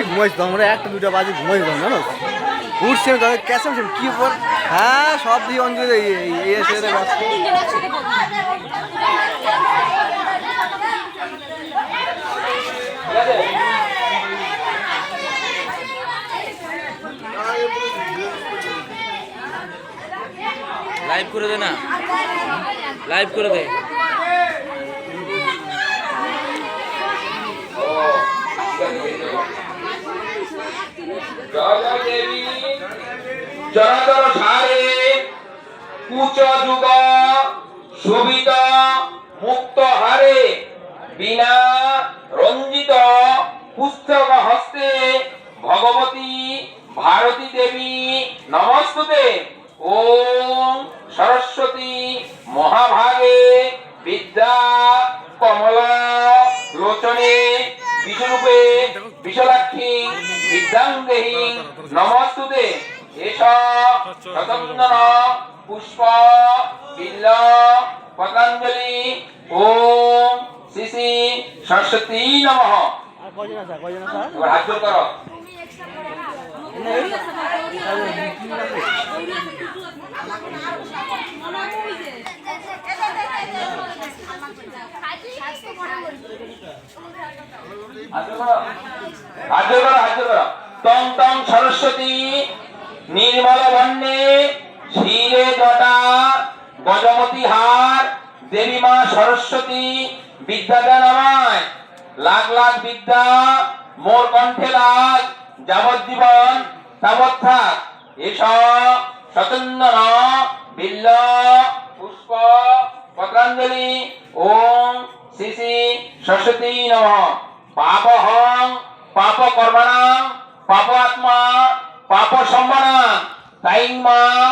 ঘুমাইছিলাম আমরা, একটা দুটো বাজে ঘুমাইছিলাম জানো, উঠছে ক্যাসেম কি বল। হ্যাঁ সব দিয়ে অঞ্জলি লাইভ করে দে না, লাইভ করে দে। জনতর সারে কুচ যুগ শোভিত মুক্ত হারে বিনা রঞ্জিত পুস্তক হস্তে ভগবতী ভারতী দেবী নমস্তুতে। ওম সরস্বতী মহাভাগে বিদ্যা কমলা লোচনে বিশ্বরূপে বিশলাক্ষী বিদ্যাঙ্গেহি নমস্তুতে। এষ শতন্দন পুষ্প বিল্ল পতঞ্জলি। ওম শ্রী শ্রী সরস্বতী নমঃ। এবার হাত জোড় করো। তং তং সরস্বতী নির্মল বন্যে শিরে জটা গজমতি হার দেবী মা সরস্বতী বিদ্যাদান আমায়। লাখ লাখ বিদ্যা মোর কণ্ঠে লাগ যাবজ্জীবন তাবৎ থাক। এষ শতন্দন বিল্ল পুষ্প পত্রাঞ্জলি। ওম শ্রী শ্রী সরস্বতী নমঃ। পাপহং পাপ কর্মণাং পাপ আত্মা পাপ সম্মানাং তাইং মাং